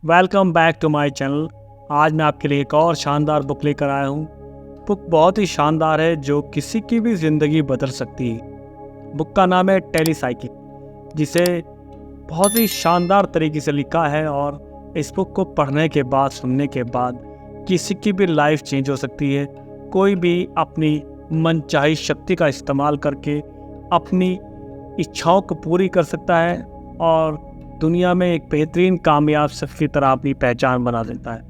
Welcome back to my channel. आज मैं आपके लिए एक और शानदार बुक लेकर आया हूँ। बुक बहुत ही शानदार है जो किसी की भी ज़िंदगी बदल सकती है। बुक का नाम है टेलीसाइकिक, जिसे बहुत ही शानदार तरीके से लिखा है और इस बुक को पढ़ने के बाद, सुनने के बाद किसी की भी लाइफ चेंज हो सकती है। कोई भी अपनी मनचाही शक्ति का इस्तेमाल करके अपनी इच्छाओं को पूरी कर सकता है और दुनिया में एक बेहतरीन कामयाब शख्स की तरह अपनी पहचान बना देता है।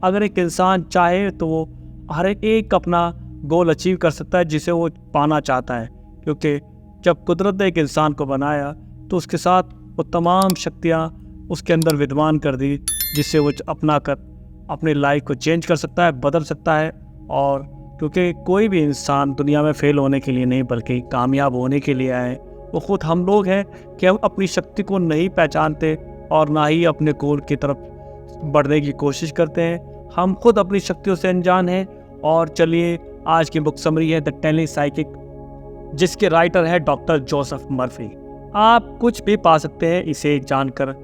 अगर एक इंसान चाहे तो वो हर एक अपना गोल अचीव कर सकता है जिसे वो पाना चाहता है, क्योंकि जब कुदरत ने एक इंसान को बनाया तो उसके साथ वो तमाम शक्तियाँ उसके अंदर विद्यमान कर दी, जिससे वो अपना कर अपनी लाइफ को चेंज कर सकता है, बदल सकता है। और क्योंकि कोई भी इंसान दुनिया में फेल होने के लिए नहीं बल्कि कामयाब होने के लिए आए, वो खुद हम लोग हैं कि हम अपनी शक्ति को नहीं पहचानते और ना ही अपने गोल की तरफ बढ़ने की कोशिश करते हैं। हम खुद अपनी शक्तियों से अनजान हैं। और चलिए, आज की बुक समरी है द टेलीसाइकिक, जिसके राइटर है डॉक्टर जोसेफ मर्फी। आप कुछ भी पा सकते हैं इसे जानकर।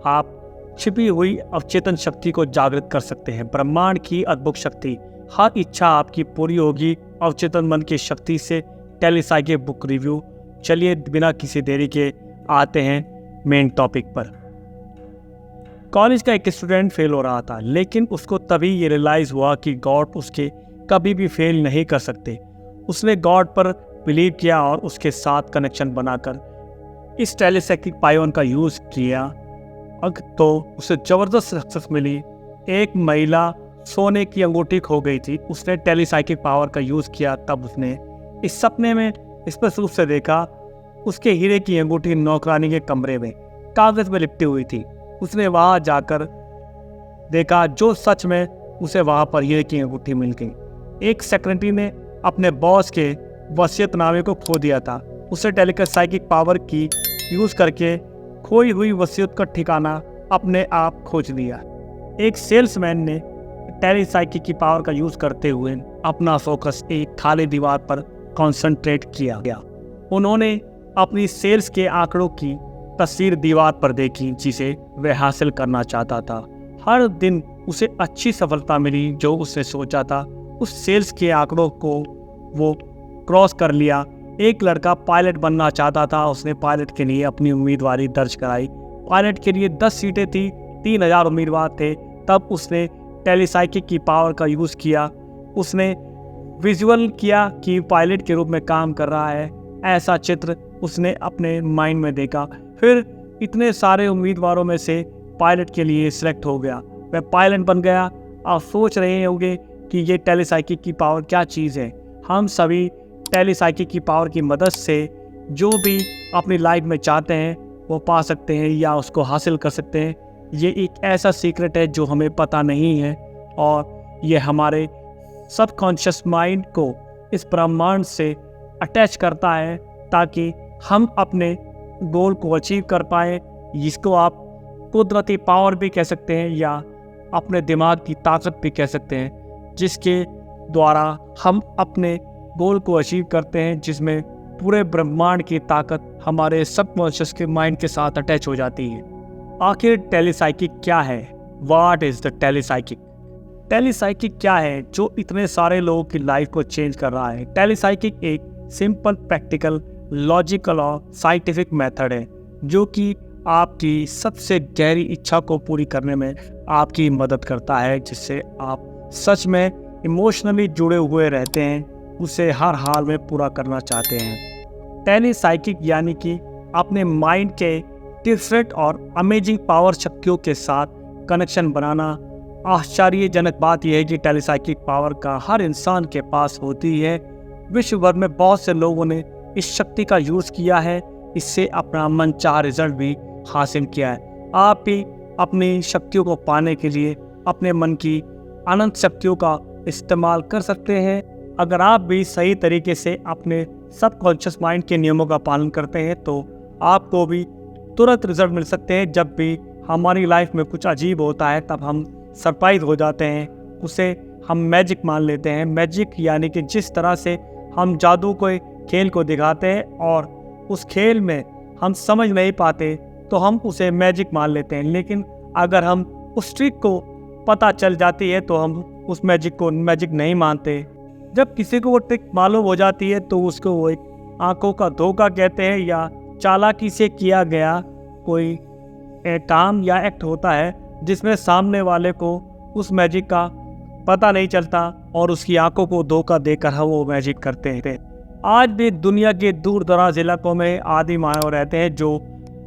आप छिपी हुई अवचेतन शक्ति को जागृत कर सकते हैं। ब्रह्मांड की अद्भुत शक्ति, हर इच्छा आपकी पूरी होगी अवचेतन मन की शक्ति से। टेलीसाइकिक बुक रिव्यू। चलिए बिना किसी देरी के आते हैं मेन टॉपिक पर। कॉलेज का एक स्टूडेंट फेल हो रहा था, लेकिन उसको तभी ये रियलाइज़ हुआ कि गॉड उसके कभी भी फेल नहीं कर सकते। उसने गॉड पर बिलीव किया और उसके साथ कनेक्शन बनाकर इस टेलीसाइकिक पायोन का यूज़ किया। तो उसे ज़बरदस्त सक्सेस मिली। एक महिला सोने की अंगूठी खो गई थी। उसने टेलीसाइकिक पावर का यूज़ किया। तब उसने इस सपने में स्पष्ट रूप से देखा उसके हीरे की अंगूठी नौकरानी के कमरे में कागज में लिपटी हुई थी। उसने वहां जाकर देखा जो सच में उसे वहां पर हीरे की अंगूठी मिल गई। एक सेक्रेटरी ने अपने बॉस के वसीयतनामे को खो दिया था। उसे टेलीसाइकिक पावर की यूज करके खोई हुई वसीयत का ठिकाना अपने आप खोज लिया। एक सेल्समैन ने टेलीसाइकिक की पावर का यूज करते हुए अपना फोकस एक खाली दीवार पर कंसंट्रेट किया गया। उन्होंने अपनी सेल्स के आंकड़ों की तस्वीर दीवार पर देखी जिसे वह हासिल करना चाहता था। हर दिन उसे अच्छी सफलता मिली जो उसने सोचा था। उस सेल्स के आंकड़ों को वो क्रॉस कर लिया। एक लड़का पायलट बनना चाहता था। उसने पायलट के लिए अपनी उम्मीदवारी दर्ज कराई। पायलट के लिए 10 सीटें थी, 3000 उम्मीदवार थे। तब उसने टेलीसाइकिक की पावर का यूज़ किया। उसने विजुअल किया कि पायलट के रूप में काम कर रहा है। ऐसा चित्र उसने अपने माइंड में देखा। फिर इतने सारे उम्मीदवारों में से पायलट के लिए सिलेक्ट हो गया। वह पायलट बन गया। आप सोच रहे होंगे कि ये टेलीसाइकिक की पावर क्या चीज़ है। हम सभी टेलीसाइकिक की पावर की मदद से जो भी अपनी लाइफ में चाहते हैं वो पा सकते हैं या उसको हासिल कर सकते हैं। ये एक ऐसा सीक्रेट है जो हमें पता नहीं है और ये हमारे सबकॉन्शियस माइंड को इस ब्रह्मांड से अटैच करता है ताकि हम अपने गोल को अचीव कर पाएँ। जिसको आप कुदरती पावर भी कह सकते हैं या अपने दिमाग की ताकत भी कह सकते हैं, जिसके द्वारा हम अपने गोल को अचीव करते हैं, जिसमें पूरे ब्रह्मांड की ताकत हमारे सबकॉन्शियस के माइंड के साथ अटैच हो जाती है। आखिर टेलीसाइकिक क्या है? What is the telepsychic? Telepsychic क्या है जो इतने सारे लोगों की लाइफ को चेंज कर रहा है? टेलीसाइकिक एक सिंपल, प्रैक्टिकल, लॉजिकल और साइंटिफिक मेथड है जो कि आपकी सबसे गहरी इच्छा को पूरी करने में आपकी मदद करता है, जिससे आप सच में इमोशनली जुड़े हुए रहते हैं, उसे हर हाल में पूरा करना चाहते हैं। टेलीसाइकिक यानी कि अपने माइंड के डिफरेंट और अमेजिंग पावर शक्तियों के साथ कनेक्शन बनाना। आश्चर्यजनक बात यह है कि टेलीसाइकिक पावर का हर इंसान के पास होती है। विश्व भर में बहुत से लोगों ने इस शक्ति का यूज़ किया है, इससे अपना मनचाहा रिजल्ट भी हासिल किया है। आप भी अपनी शक्तियों को पाने के लिए अपने मन की अनंत शक्तियों का इस्तेमाल कर सकते हैं। अगर आप भी सही तरीके से अपने सबकॉन्शियस माइंड के नियमों का पालन करते हैं तो आपको भी तुरंत रिजल्ट मिल सकते हैं। जब भी हमारी लाइफ में कुछ अजीब होता है तब हम सरप्राइज हो जाते हैं, उसे हम मैजिक मान लेते हैं। मैजिक यानी कि जिस तरह से हम जादू को खेल को दिखाते हैं और उस खेल में हम समझ नहीं पाते तो हम उसे मैजिक मान लेते हैं। लेकिन अगर हम उस ट्रिक को पता चल जाती है तो हम उस मैजिक को मैजिक नहीं मानते। जब किसी को वो ट्रिक मालूम हो जाती है तो उसको वो एक आंखों का धोखा कहते हैं या चालाकी से किया गया कोई काम या एक्ट होता है जिसमें सामने वाले को उस मैजिक का पता नहीं चलता और उसकी आंखों को धोखा देकर हम वो मैजिक करते हैं। आज भी दुनिया के दूर दराज इलाकों में आदि मानव रहते हैं जो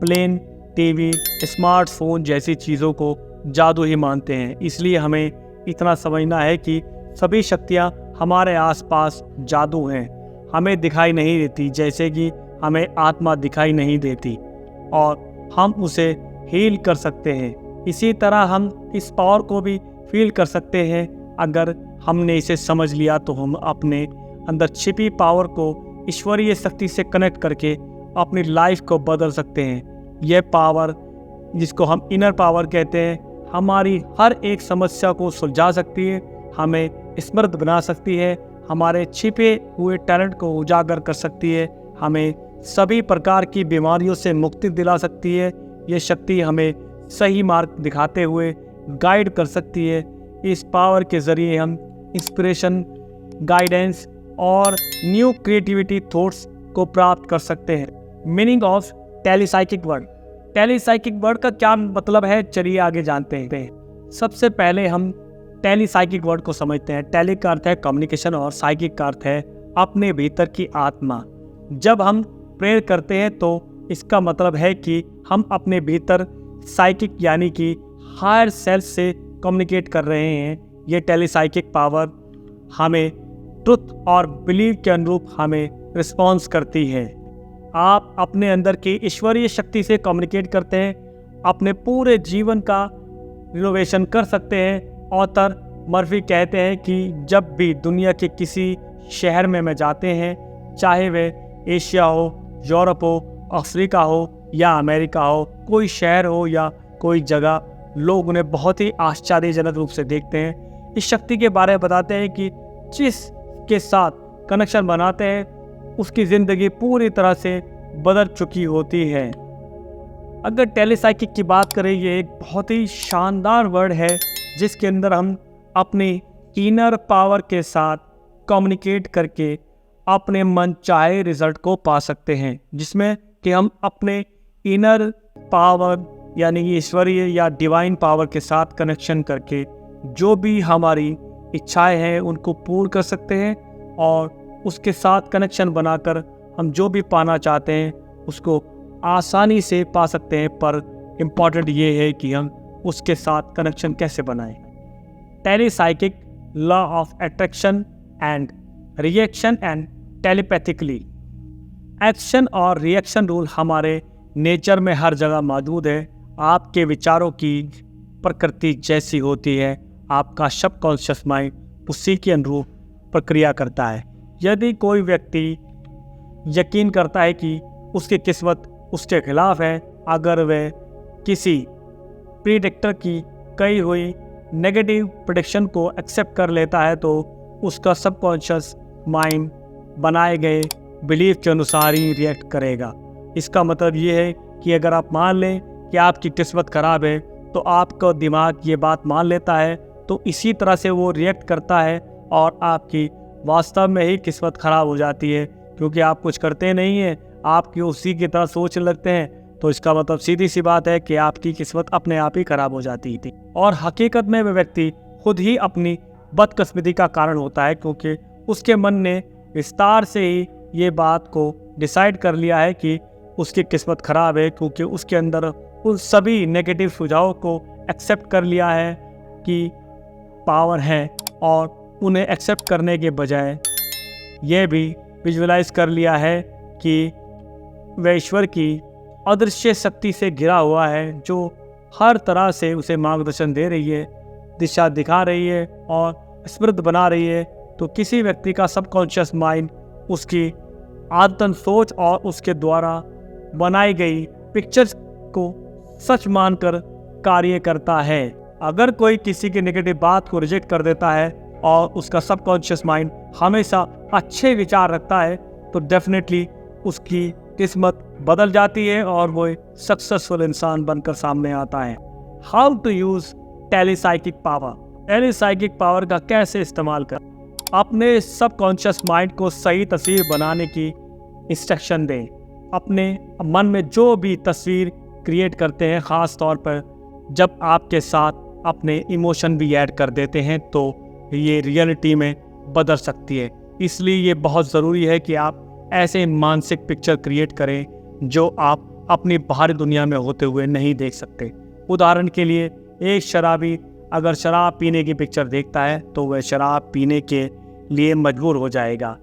प्लेन, टीवी, स्मार्टफोन जैसी चीज़ों को जादू ही मानते हैं। इसलिए हमें इतना समझना है कि सभी शक्तियाँ हमारे आसपास जादू हैं, हमें दिखाई नहीं देती, जैसे कि हमें आत्मा दिखाई नहीं देती और हम उसे हील कर सकते हैं। इसी तरह हम इस पावर को भी फील कर सकते हैं। अगर हमने इसे समझ लिया तो हम अपने अंदर छिपी पावर को ईश्वरीय शक्ति से कनेक्ट करके अपनी लाइफ को बदल सकते हैं। यह पावर, जिसको हम इनर पावर कहते हैं, हमारी हर एक समस्या को सुलझा सकती है, हमें समृद्ध बना सकती है, हमारे छिपे हुए टैलेंट को उजागर कर सकती है, हमें सभी प्रकार की बीमारियों से मुक्ति दिला सकती है। ये शक्ति हमें सही मार्ग दिखाते हुए गाइड कर सकती है। इस पावर के ज़रिए हम इंस्पिरेशन, गाइडेंस और न्यू क्रिएटिविटी थॉट्स को प्राप्त कर सकते हैं। Meaning of telepsychic word. Telepsychic word का क्या मतलब है, चलिए आगे जानते हैं। सबसे पहले हम टेलीसाइकिक वर्ड को समझते हैं। टेली का अर्थ है कम्युनिकेशन और साइकिक का अर्थ है अपने भीतर की आत्मा। जब हम प्रेयर करते हैं तो इसका मतलब है कि हम अपने भीतर साइकिक यानी कि हायर सेल्फ से कम्युनिकेट कर रहे हैं। ये टेलीसाइकिक पावर हमें ट्रुथ और बिलीव के अनुरूप हमें रिस्पॉन्स करती है। आप अपने अंदर की ईश्वरीय शक्ति से कम्युनिकेट करते हैं, अपने पूरे जीवन का रिनोवेशन कर सकते हैं। ऑथर मर्फी कहते हैं कि जब भी दुनिया के किसी शहर में जाते हैं, चाहे वह एशिया हो, यूरोप हो, अफ्रीका हो या अमेरिका हो, कोई शहर हो या कोई जगह, लोग उन्हें बहुत ही आश्चर्यजनक रूप से देखते हैं। इस शक्ति के बारे में बताते हैं कि जिस के साथ कनेक्शन बनाते हैं उसकी ज़िंदगी पूरी तरह से बदल चुकी होती है। अगर टेलीसाइकिक की बात करें, ये एक बहुत ही शानदार वर्ड है जिसके अंदर हम अपनी इनर पावर के साथ कम्युनिकेट करके अपने मन चाहे रिजल्ट को पा सकते हैं, जिसमें कि हम अपने इनर पावर यानी कि ईश्वरीय या डिवाइन पावर के साथ कनेक्शन करके जो भी हमारी इच्छाएं हैं उनको पूर्ण कर सकते हैं और उसके साथ कनेक्शन बनाकर हम जो भी पाना चाहते हैं उसको आसानी से पा सकते हैं। पर इम्पॉर्टेंट ये है कि हम उसके साथ कनेक्शन कैसे बनाएं। Telepsychic law of attraction and reaction and telepathically. Action और रिएक्शन रूल हमारे नेचर में हर जगह मौजूद है। आपके विचारों की प्रकृति जैसी होती है, आपका सबकॉन्शियस माइंड उसी के अनुरूप प्रक्रिया करता है। यदि कोई व्यक्ति यकीन करता है कि उसकी किस्मत उसके खिलाफ है, अगर वह किसी प्रीडिक्टर की कही हुई नेगेटिव प्रेडिक्शन को एक्सेप्ट कर लेता है तो उसका सबकॉन्शियस माइंड बनाए गए बिलीफ के अनुसार ही रिएक्ट करेगा। इसका मतलब ये है कि अगर आप मान लें कि आपकी किस्मत ख़राब है तो आपका दिमाग ये बात मान लेता है, तो इसी तरह से वो रिएक्ट करता है और आपकी वास्तव में ही किस्मत ख़राब हो जाती है, क्योंकि आप कुछ करते नहीं हैं, आपकी उसी की तरह सोचने लगते हैं। तो इसका मतलब सीधी सी बात है कि आपकी किस्मत अपने आप ही ख़राब हो जाती थी। और हकीकत में वह व्यक्ति खुद ही अपनी बदकिस्मती का कारण होता है, क्योंकि उसके मन ने विस्तार से ही ये बात को डिसाइड कर लिया है कि उसकी किस्मत ख़राब है, क्योंकि उसके अंदर उन सभी नेगेटिव सुझावों को एक्सेप्ट कर लिया है कि पावर है, और उन्हें एक्सेप्ट करने के बजाय यह भी विजुअलाइज कर लिया है कि वह ईश्वर की अदृश्य शक्ति से घिरा हुआ है, जो हर तरह से उसे मार्गदर्शन दे रही है, दिशा दिखा रही है और समृद्ध बना रही है। तो किसी व्यक्ति का सबकॉन्शियस माइंड उसकी आदतन सोच और उसके द्वारा बनाई गई पिक्चर्स को सच मानकर कार्य करता है। अगर कोई किसी की नेगेटिव बात को रिजेक्ट कर देता है और उसका सबकॉन्शियस माइंड हमेशा अच्छे विचार रखता है तो डेफिनेटली उसकी किस्मत बदल जाती है और वो सक्सेसफुल इंसान बनकर सामने आता है। How to use telepsychic power. Telepsychic power का कैसे इस्तेमाल करें? अपने सबकॉन्शियस माइंड को सही तस्वीर बनाने की इंस्ट्रक्शन दें। अपने मन में जो भी तस्वीर क्रिएट करते हैं, ख़ास तौर पर जब आपके साथ अपने इमोशन भी ऐड कर देते हैं, तो ये रियलिटी में बदल सकती है। इसलिए ये बहुत ज़रूरी है कि आप ऐसे मानसिक पिक्चर क्रिएट करें जो आप अपनी बाहरी दुनिया में होते हुए नहीं देख सकते। उदाहरण के लिए, एक शराबी अगर शराब पीने की पिक्चर देखता है तो वह शराब पीने के लिए मजबूर हो जाएगा।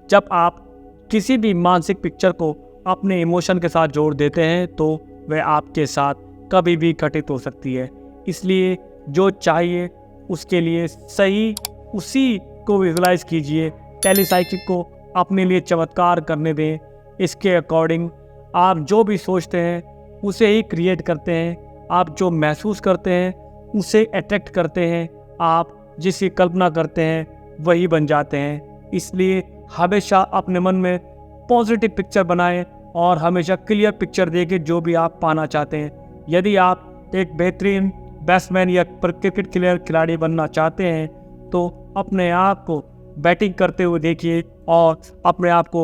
जब आप किसी भी मानसिक पिक्चर को अपने इमोशन के साथ जोड़ देते हैं तो वह आपके साथ कभी भी घटित हो सकती है। इसलिए जो चाहिए उसके लिए सही उसी को विजुलाइज कीजिए। टेलीसाइकिक को अपने लिए चमत्कार करने दें। इसके अकॉर्डिंग आप जो भी सोचते हैं उसे ही क्रिएट करते हैं। आप जो महसूस करते हैं उसे अट्रैक्ट करते हैं। आप जिसकी कल्पना करते हैं वही बन जाते हैं। इसलिए हमेशा अपने मन में पॉजिटिव पिक्चर बनाएं और हमेशा क्लियर पिक्चर देके जो भी आप पाना चाहते हैं। यदि आप एक बेहतरीन बैट्समैन या क्रिकेट खिलाड़ी बनना चाहते हैं तो अपने आप को बैटिंग करते हुए देखिए और अपने आप को